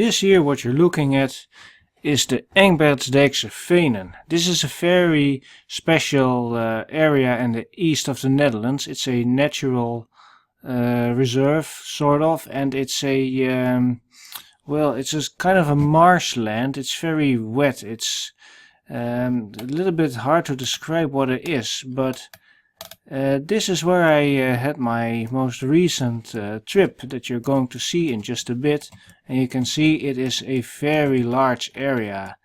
This here what you're looking at is the Engbertsdijksvenen. This is a very special area in the east of the Netherlands. It's a natural reserve, sort of, and it's a well, it's a kind of a marshland. It's very wet. It's a little bit hard to describe what it is, but this is where I had my most recent trip that you're going to see in just a bit, and you can see it is a very large area.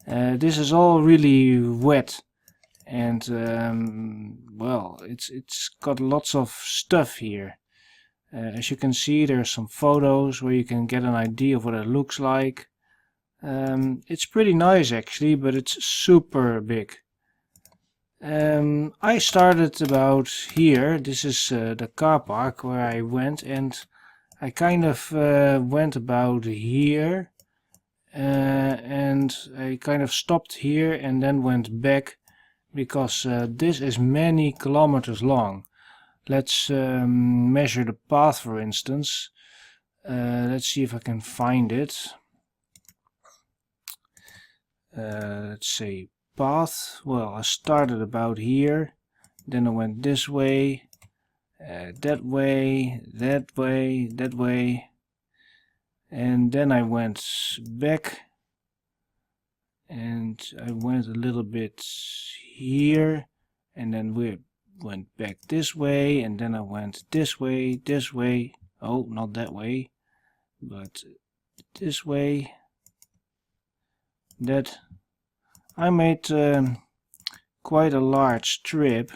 This is all really wet, and well, it's got lots of stuff here. As you can see, there are some photos where you can get an idea of what it looks like. It's pretty nice actually, but it's super big. I started about here. This is the car park where I went, and I kind of went about here, and I kind of stopped here and then went back, because this is many kilometers long. Let's measure the path, for instance. Let's see if I can find it. Let's say path. Well, I started about here, then I went this way, that way, that way, that way, and then I went back, and I went a little bit here, and then we went back this way, and then I went this way, oh, not that way, but this way. That I made quite a large trip,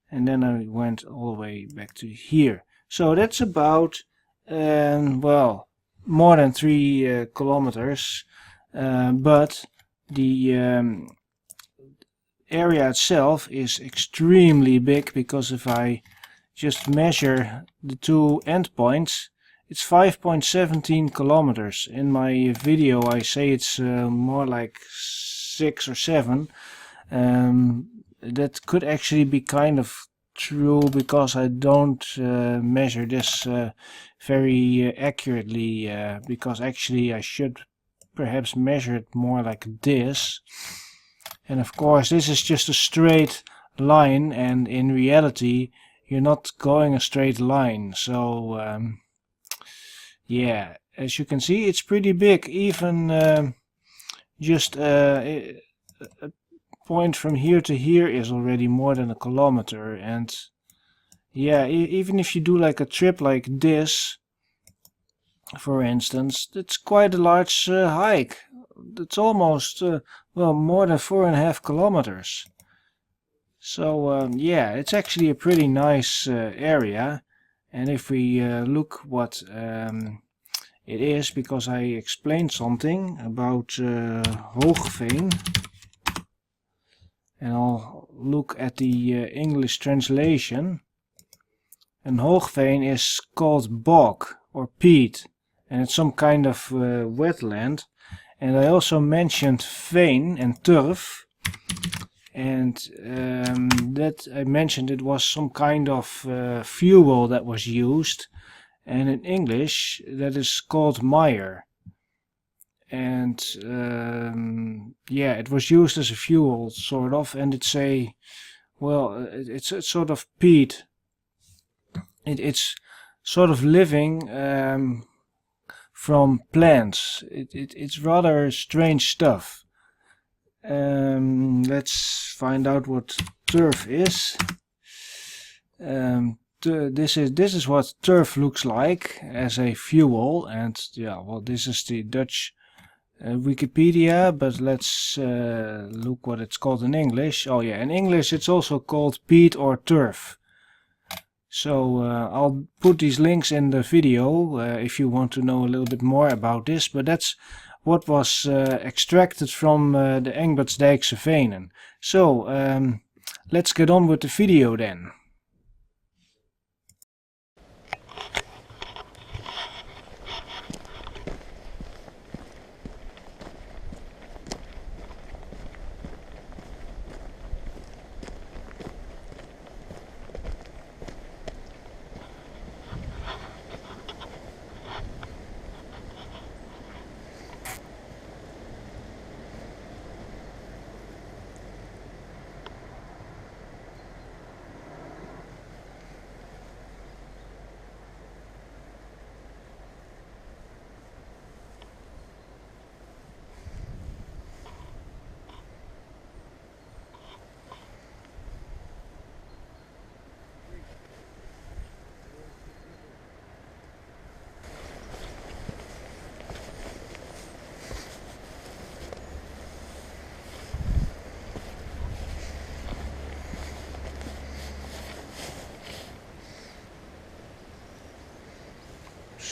and then I went all the way back to here. So that's about well, more than 3 kilometers, but the area itself is extremely big, because if I just measure the two endpoints, it's 5.17 kilometers. In my video I say it's more like 6 or 7. That could actually be kind of true, because I don't measure this very accurately, because actually I should perhaps measure it more like this. And of course this is just a straight line, and in reality you're not going a straight line. So yeah, as you can see, it's pretty big. Even just a point from here to here is already more than a kilometer. And yeah, even if you do like a trip like this, for instance, it's quite a large hike. It's almost well, more than 4.5 kilometers. So yeah, it's actually a pretty nice area. And if we look what it is, because I explained something about Hoogveen, and I'll look at the English translation. And Hoogveen is called bog or peat, and it's some kind of wetland. And I also mentioned veen and turf, and that I mentioned it was some kind of fuel that was used, and in English that is called mire. And yeah, it was used as a fuel, sort of, and it's a, well, it's a sort of peat. It's sort of living from plants. It's rather strange stuff. Let's find out what turf is. This is what turf looks like as a fuel, and yeah, well, this is the Dutch Wikipedia, but let's look what it's called in English. Oh yeah, in English it's also called peat or turf. So I'll put these links in the video if you want to know a little bit more about this, but that's what was extracted from the Engbertsdijksvenen. So let's get on with the video then.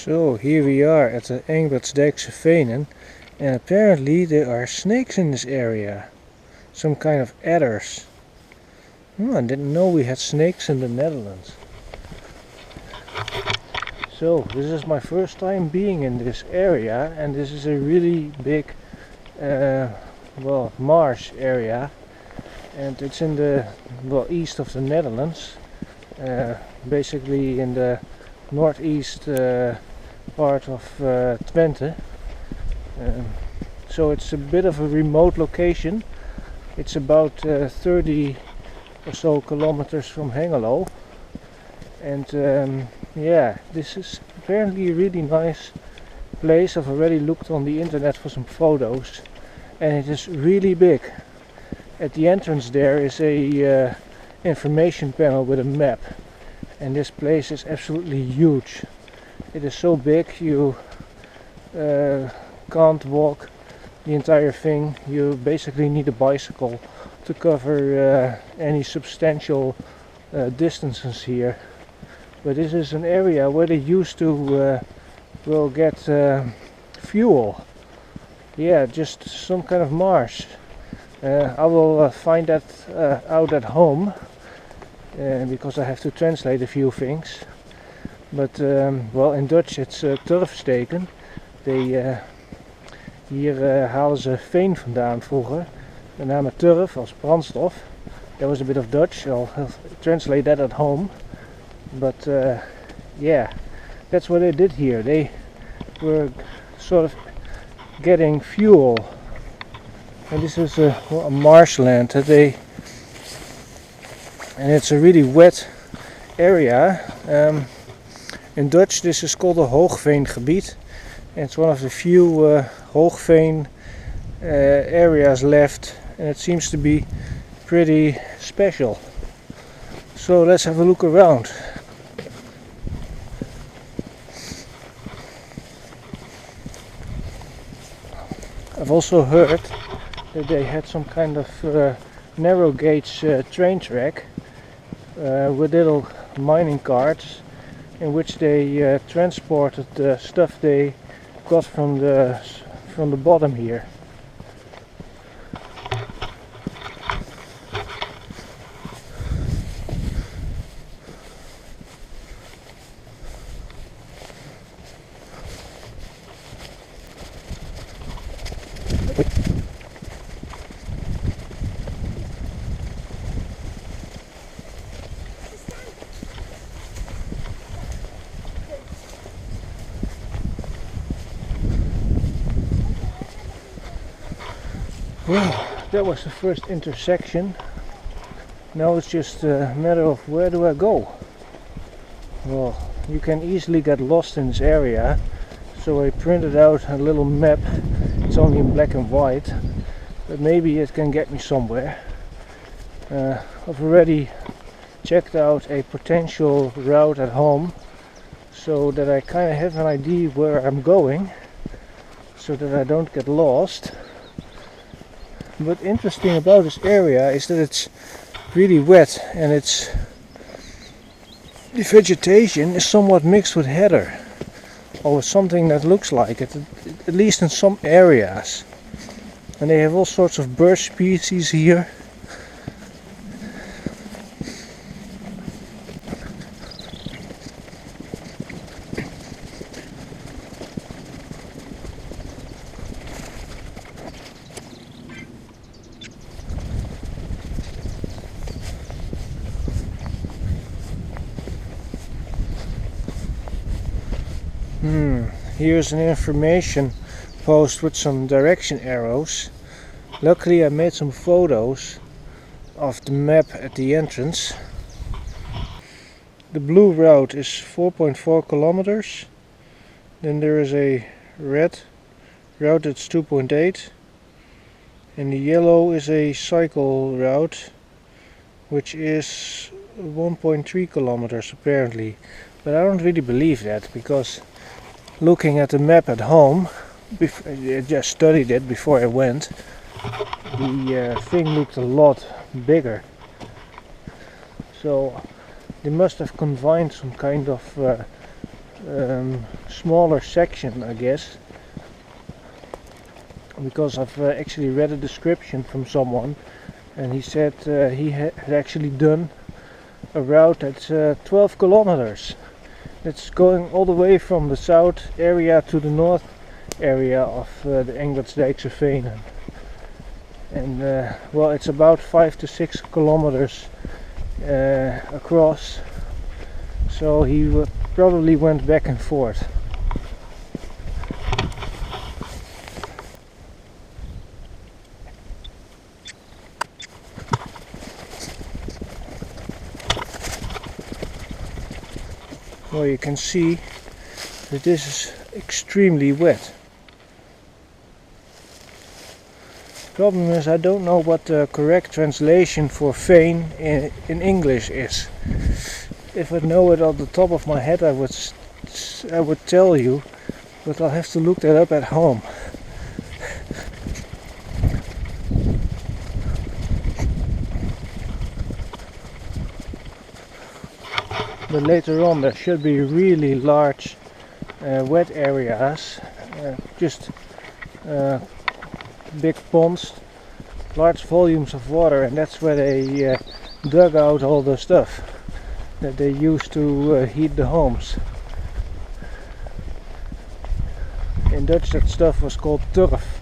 So here we are at the Engbertsdijksvenen, and apparently there are snakes in this area. Some kind of adders. I didn't know we had snakes in the Netherlands. So this is my first time being in this area, and this is a really big marsh area, and it's in the east of the Netherlands, basically in the northeast part of Twente. So it's a bit of a remote location. It's about 30 or so kilometers from Almelo, and yeah, this is apparently a really nice place. I've already looked on the internet for some photos, and it is really big. At the entrance there is a information panel with a map, and this place is absolutely huge. It is so big you can't walk the entire thing. You basically need a bicycle to cover any substantial distances here. But this is an area where they used to get fuel. Yeah, just some kind of marsh. I will find that out at home, because I have to translate a few things. But in Dutch it's turfsteken. Hier halen ze veen vandaan vroeger. Met name turf als brandstof. That was a bit of Dutch. I'll translate that at home. But yeah, that's what they did here. They were sort of getting fuel. And this is a marshland that and it's a really wet area. In Dutch this is called a hoogveengebied. It's one of the few hoogveen areas left, and it seems to be pretty special. So let's have a look around. I've also heard that they had some kind of narrow gauge train track with little mining carts in which they transported the stuff they got from the bottom here. Well, that was the first intersection. Now it's just a matter of where do I go? Well, you can easily get lost in this area, so I printed out a little map. It's only in black and white, but maybe it can get me somewhere. I've already checked out a potential route at home, so that I kind of have an idea where I'm going, so that I don't get lost. But interesting about this area is that it's really wet, and the vegetation is somewhat mixed with heather, or with something that looks like it, at least in some areas. And they have all sorts of bird species here. Here's an information post with some direction arrows. Luckily I made some photos of the map at the entrance. The blue route is 4.4 kilometers. Then there is a red route that's 2.8. And the yellow is a cycle route, which is 1.3 kilometers apparently. But I don't really believe that, because looking at the map at home, I just studied it before I went, the thing looked a lot bigger. So they must have combined some kind of smaller section, I guess, because I've actually read a description from someone, and he said he had actually done a route that's 12 kilometers. It's going all the way from the south area to the north area of the Engbertsdijksvenen. And well, it's about 5 to 6 kilometers across, so he probably went back and forth. Well, you can see that this is extremely wet. Problem is, I don't know what the correct translation for vein in English is. If I know it off the top of my head, I would tell you, but I'll have to look that up at home. But later on there should be really large wet areas, just big ponds, large volumes of water, and that's where they dug out all the stuff that they used to heat the homes. In Dutch that stuff was called turf.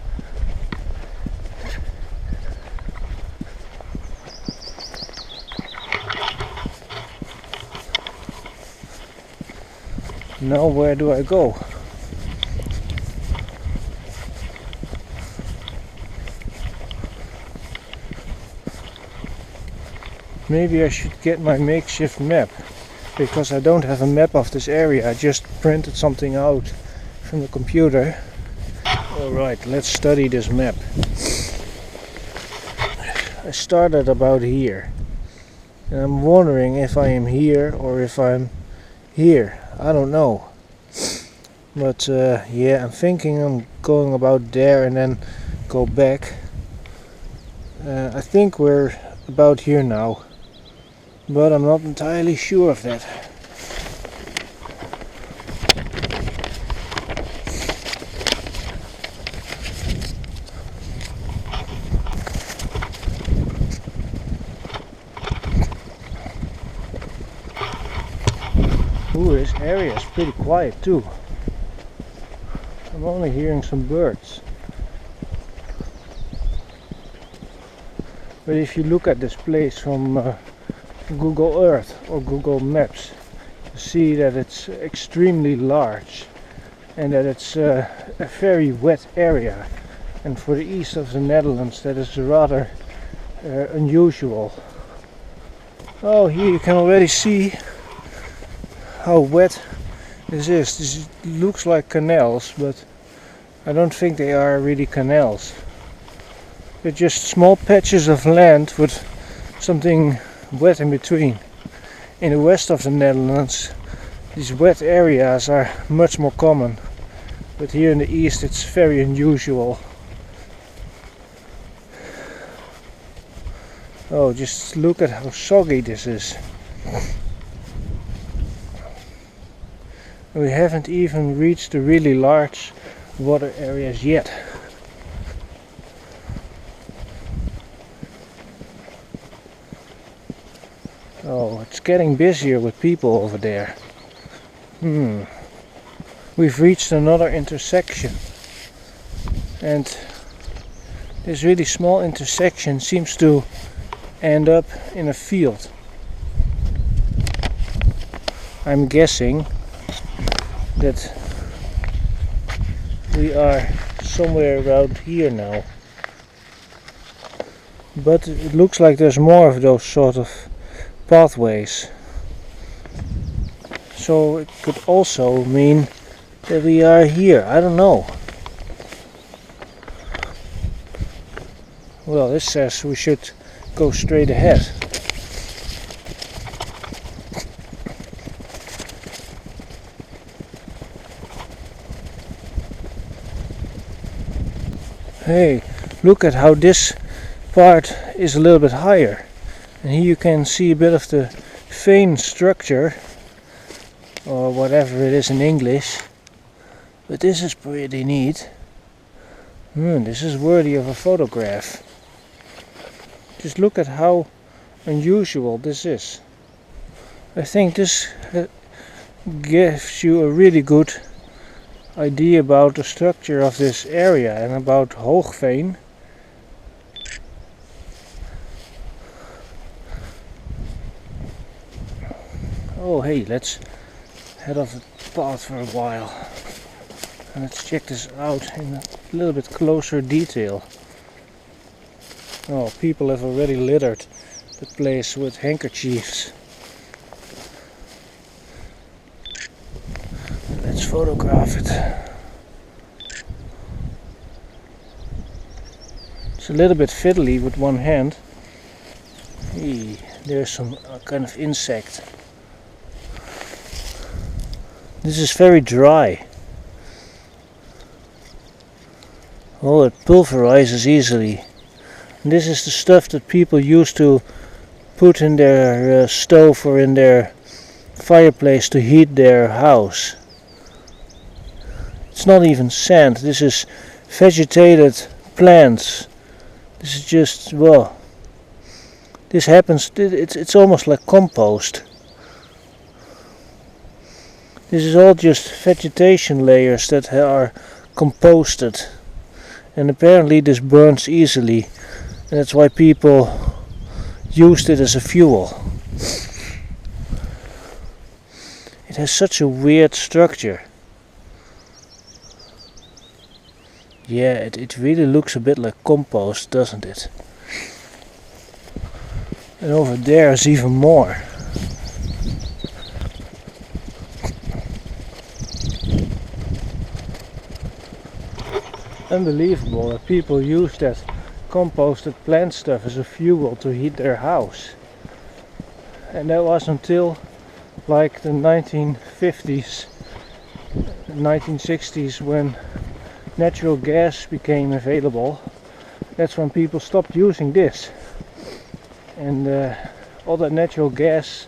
Now where do I go? Maybe I should get my makeshift map, because I don't have a map of this area. I just printed something out from the computer. Alright, let's study this map. I started about here, and I'm wondering if I am here or if I'm here. I don't know, but yeah, I'm thinking I'm going about there and then go back. I think we're about here now, but I'm not entirely sure of that. Ooh, this area is pretty quiet too. I'm only hearing some birds. But if you look at this place from Google Earth or Google Maps, you see that it's extremely large and that it's a very wet area. And for the east of the Netherlands, that is rather unusual. Oh, here you can already see how wet this is. This looks like canals, but I don't think they are really canals. They're just small patches of land with something wet in between. In the west of the Netherlands, these wet areas are much more common, but here in the east it's very unusual. Oh, just look at how soggy this is. We haven't even reached the really large water areas yet. Oh, it's getting busier with people over there. We've reached another intersection, and this really small intersection seems to end up in a field. I'm guessing that we are somewhere around here now, but it looks like there's more of those sort of pathways, so it could also mean that we are here. I don't know. Well, this says we should go straight ahead. Hey, look at how this part is a little bit higher, and here you can see a bit of the vein structure or whatever it is in English. But this is pretty neat. This is worthy of a photograph. Just look at how unusual this is. I think this gives you a really good idea about the structure of this area and about Hoogveen. Oh hey, let's head off the path for a while. And let's check this out in a little bit closer detail. Oh, people have already littered the place with handkerchiefs. Let's photograph it. It's a little bit fiddly with one hand. Hey, there's some kind of insect. This is very dry. Oh, it pulverizes easily. And this is the stuff that people used to put in their stove or in their fireplace to heat their house. It's not even sand, this is vegetated plants. This is just, well, this happens, it's almost like compost. This is all just vegetation layers that are composted. And apparently this burns easily. And that's why people used it as a fuel. It has such a weird structure. Yeah, it really looks a bit like compost, doesn't it? And over there is even more. Unbelievable that people use that composted plant stuff as a fuel to heat their house. And that was until like the 1950s, 1960s, when natural gas became available. That's when people stopped using this. And all that natural gas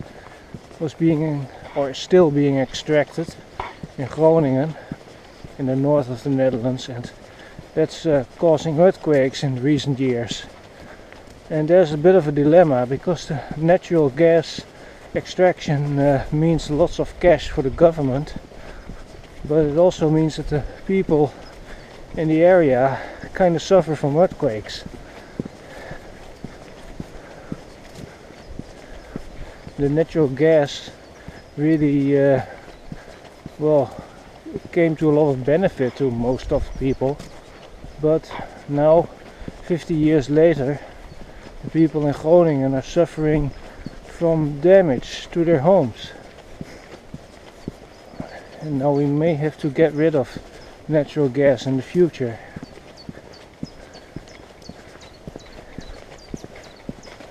was being, or is still being extracted in Groningen, in the north of the Netherlands, and that's causing earthquakes in recent years. And there's a bit of a dilemma, because the natural gas extraction means lots of cash for the government, but it also means that the people in the area kind of suffer from earthquakes. The natural gas really, well, came to a lot of benefit to most of the people. But now, 50 years later, the people in Groningen are suffering from damage to their homes. And now we may have to get rid of natural gas in the future.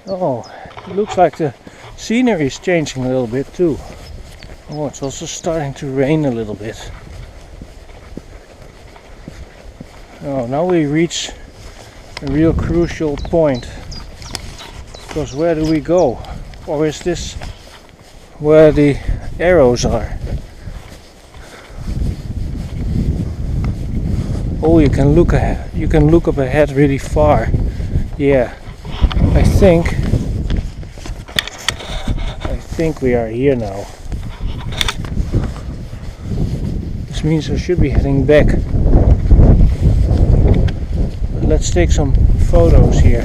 Oh, it looks like the scenery is changing a little bit too. Oh, it's also starting to rain a little bit. Oh, now we reach a real crucial point. Because where do we go? Or is this where the arrows are? Oh, you can look up ahead really far. Yeah, I think we are here now. This means I should be heading back. Let's take some photos here.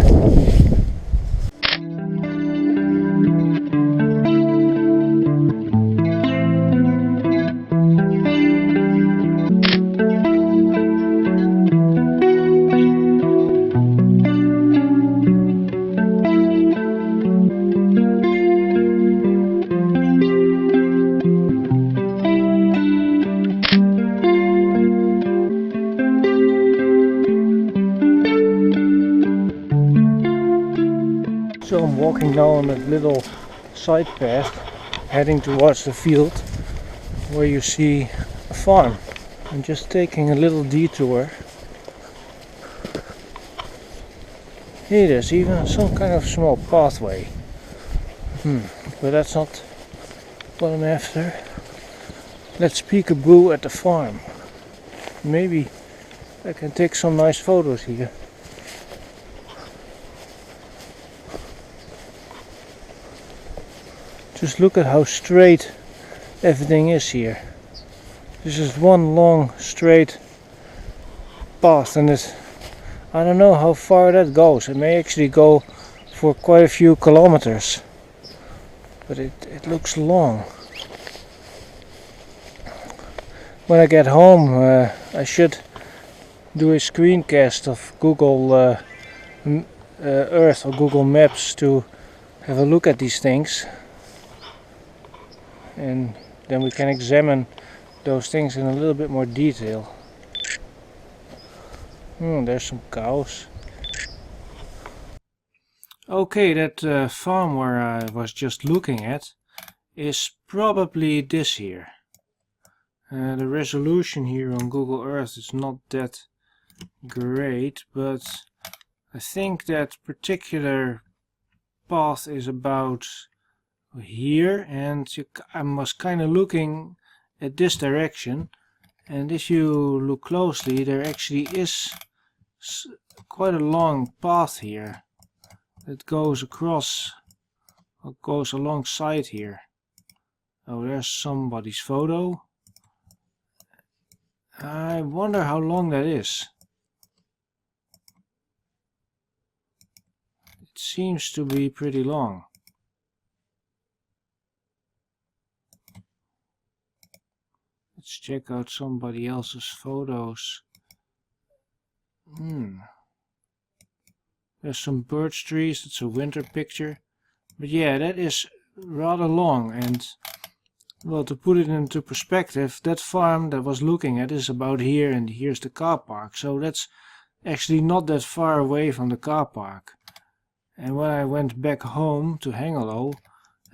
So I'm walking now on that little side path heading towards the field where you see a farm. I'm just taking a little detour. Hey, there's even some kind of small pathway. But that's not what I'm after. Let's peekaboo at the farm. Maybe I can take some nice photos here. Just look at how straight everything is here. This is one long straight path, and I don't know how far that goes. It may actually go for quite a few kilometers, but it looks long. When I get home, I should do a screencast of Google Earth or Google Maps to have a look at these things, and then we can examine those things in a little bit more detail. There's some cows. Okay, that farm where I was just looking at is probably this here. The resolution here on Google Earth is not that great, but I think that particular path is about here, and I was kind of looking at this direction, and if you look closely, there actually is quite a long path here that goes across, or goes alongside here. Oh, there's somebody's photo. I wonder how long that is. It seems to be pretty long. Let's check out somebody else's photos. There's some birch trees. It's a winter picture. But yeah, that is rather long, and well, to put it into perspective, that farm that I was looking at is about here, and here's the car park. So that's actually not that far away from the car park. And when I went back home to Hengelo,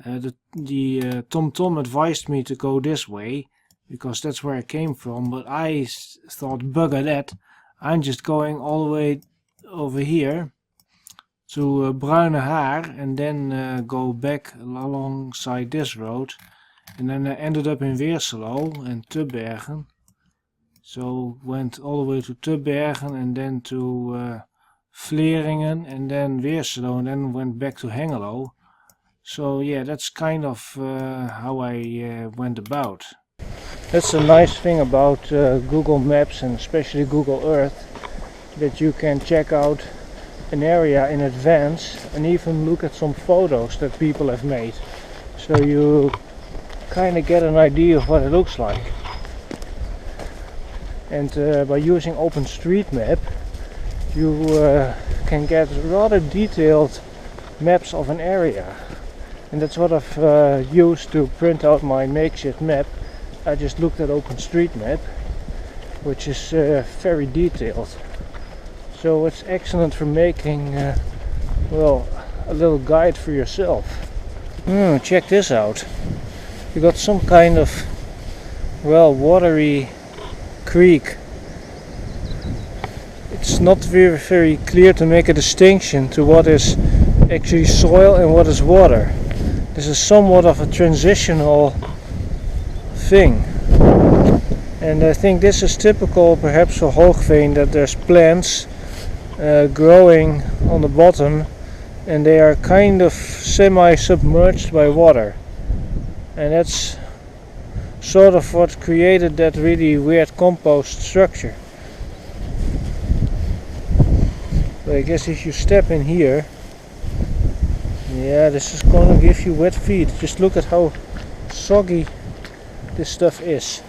the Tom advised me to go this way, because that's where I came from. But I thought, bugger that, I'm just going all the way over here to Bruine Haar, and then go back alongside this road. And then I ended up in Weerselo and Tubbergen. So went all the way to Tubbergen and then to Vleringen and then Weerselo, and then went back to Hengelo. So yeah, that's kind of how I went about. That's a nice thing about Google Maps, and especially Google Earth, that you can check out an area in advance and even look at some photos that people have made. So you kind of get an idea of what it looks like. And by using OpenStreetMap, you can get rather detailed maps of an area. And that's what I've used to print out my makeshift map. I just looked at OpenStreetMap, which is very detailed. So it's excellent for making, well, a little guide for yourself. Check this out. You got some kind of, well, watery creek. It's not very clear to make a distinction to what is actually soil and what is water. This is somewhat of a transitional thing. And I think this is typical perhaps for Hoogveen, that there's plants growing on the bottom, and they are kind of semi-submerged by water. And that's sort of what created that really weird compost structure. But I guess if you step in here, yeah, this is gonna give you wet feet. Just look at how soggy this stuff is.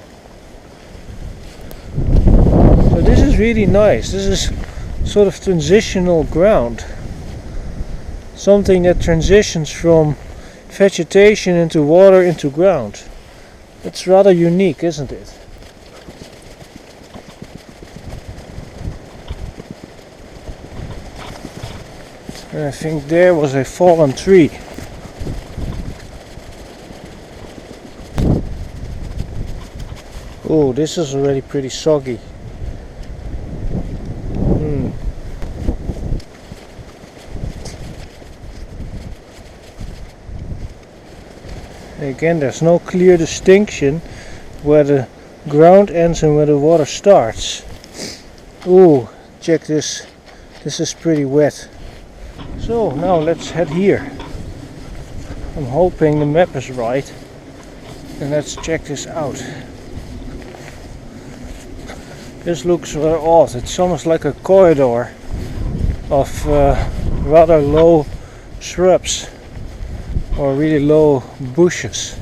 So this is really nice. This is sort of transitional ground. Something that transitions from vegetation into water into ground. It's rather unique, isn't it? And I think there was a fallen tree. Oh, this is already pretty soggy. Again, there's no clear distinction where the ground ends and where the water starts. Ooh, check this. This is pretty wet. So now let's head here. I'm hoping the map is right. And let's check this out. This looks rather odd. It's almost like a corridor of rather low shrubs or really low bushes.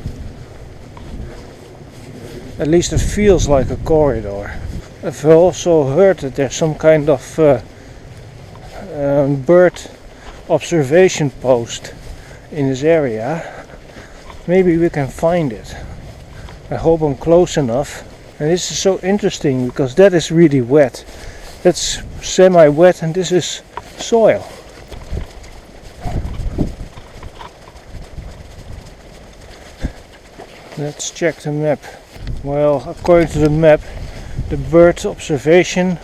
At least it feels like a corridor. I've also heard that there's some kind of bird observation post in this area. Maybe we can find it. I hope I'm close enough. And this is so interesting because that is really wet. That's semi-wet and this is soil. Let's check the map. Well, according to the map, the bird observation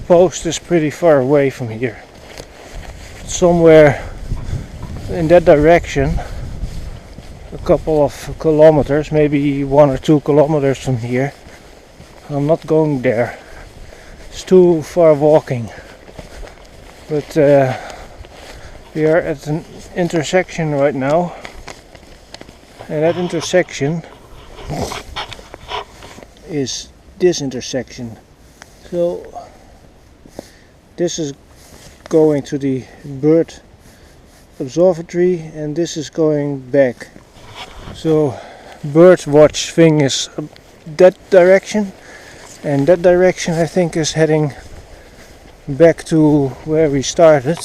post is pretty far away from here. Somewhere in that direction, a couple of kilometers, maybe 1 or 2 kilometers from here. I'm not going there. It's too far walking. But we are at an intersection right now. And that intersection is this intersection. So this is going to the bird observatory and this is going back. So bird watch thing is that direction, and that direction I think is heading back to where we started,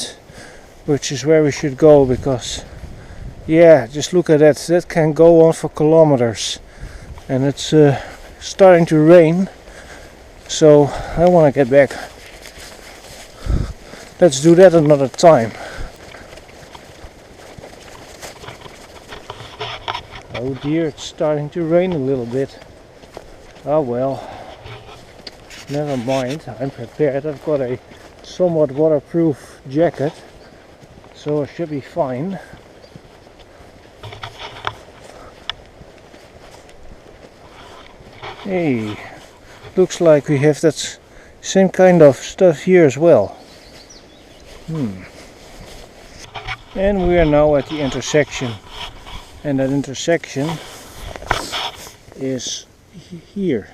which is where we should go, because yeah, just look at that. That can go on for kilometers and it's starting to rain, so I want to get back. Let's do that another time. Oh dear, it's starting to rain a little bit. Oh well, never mind, I'm prepared. I've got a somewhat waterproof jacket, so I should be fine. Hey, looks like we have that same kind of stuff here as well. And we are now at the intersection, and that intersection is here.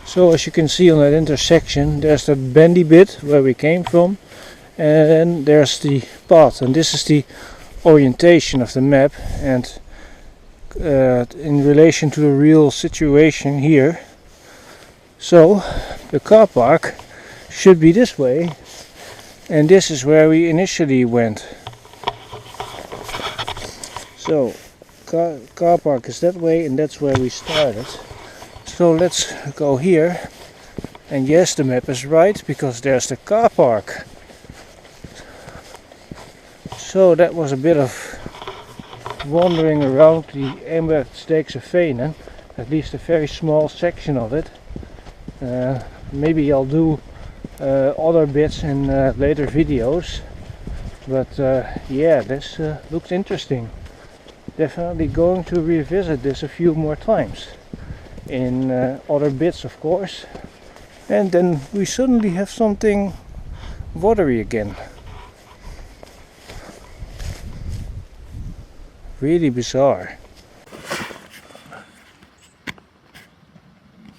So as you can see on that intersection, there's that bendy bit where we came from, and then there's the path, and this is the orientation of the map. And in relation to the real situation here, so the car park should be this way, and this is where we initially went. So car park is that way, and that's where we started. So let's go here, and yes, the map is right because there's the car park. So that was a bit of wandering around the Engbertsdijksvenen, at least a very small section of it. Maybe I'll do other bits in later videos, but yeah, this looks interesting. Definitely going to revisit this a few more times in other bits, of course, and then we suddenly have something watery again. Really bizarre.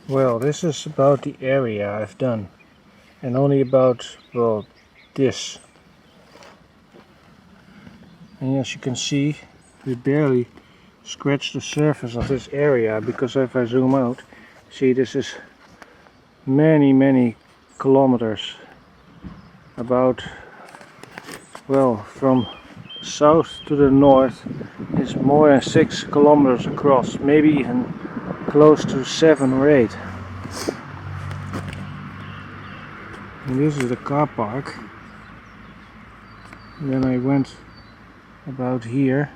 Well, this is about the area I've done, and only about, well, this. And as you can see, we barely scratched the surface of this area, because if I zoom out, see, this is many kilometers. About, well, from south to the north is more than 6 kilometers across, maybe even close to 7 or 8. And this is the car park. And then I went about here,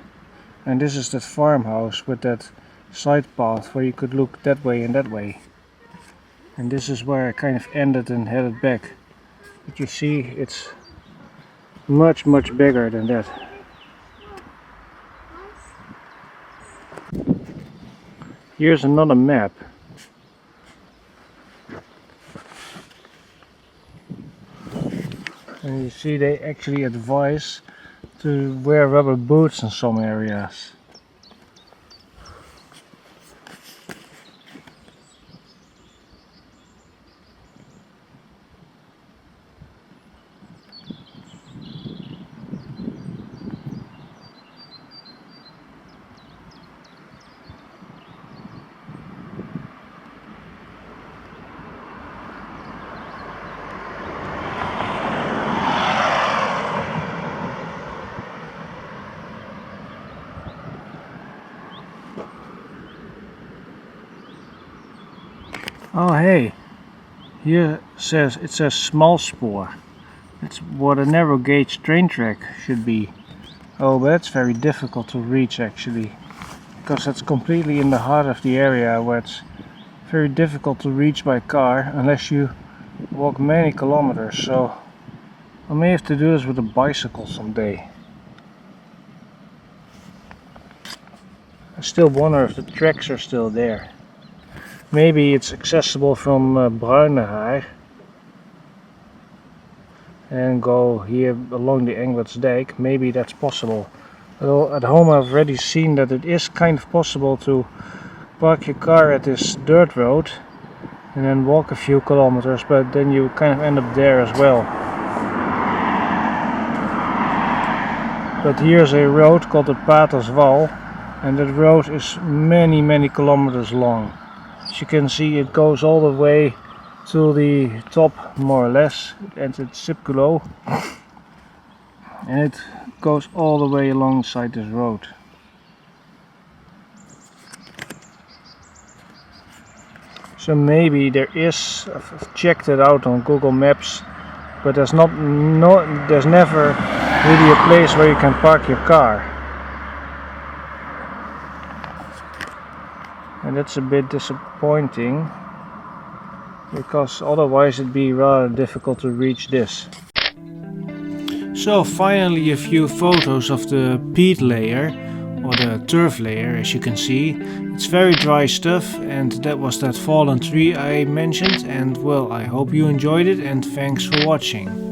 and this is that farmhouse with that side path where you could look that way and that way. And this is where I kind of ended and headed back. But you see, it's much bigger than that. Here's another map. And you see they actually advise to wear rubber boots in some areas. Oh hey, here it says small spore. It's what a narrow gauge train track should be. Oh, but that's very difficult to reach actually, because it's completely in the heart of the area where it's very difficult to reach by car unless you walk many kilometers. So I may have to do this with a bicycle someday. I still wonder if the tracks are still there. Maybe it's accessible from Bruine Haar and go here along the Engbertsdijk. Maybe that's possible. Although at home I've already seen that it is kind of possible to park your car at this dirt road and then walk a few kilometers, but then you kind of end up there as well. But here's a road called the peat, and that road is many kilometers long. As you can see, it goes all the way to the top, more or less. It ends at Sipculo, and it goes all the way alongside this road. So maybe there is, I've checked it out on Google Maps, but there's never really a place where you can park your car. And that's a bit disappointing, because otherwise it'd be rather difficult to reach this. So finally a few photos of the peat layer, or the turf layer, as you can see. It's very dry stuff, and that was that fallen tree I mentioned, and well, I hope you enjoyed it, and thanks for watching.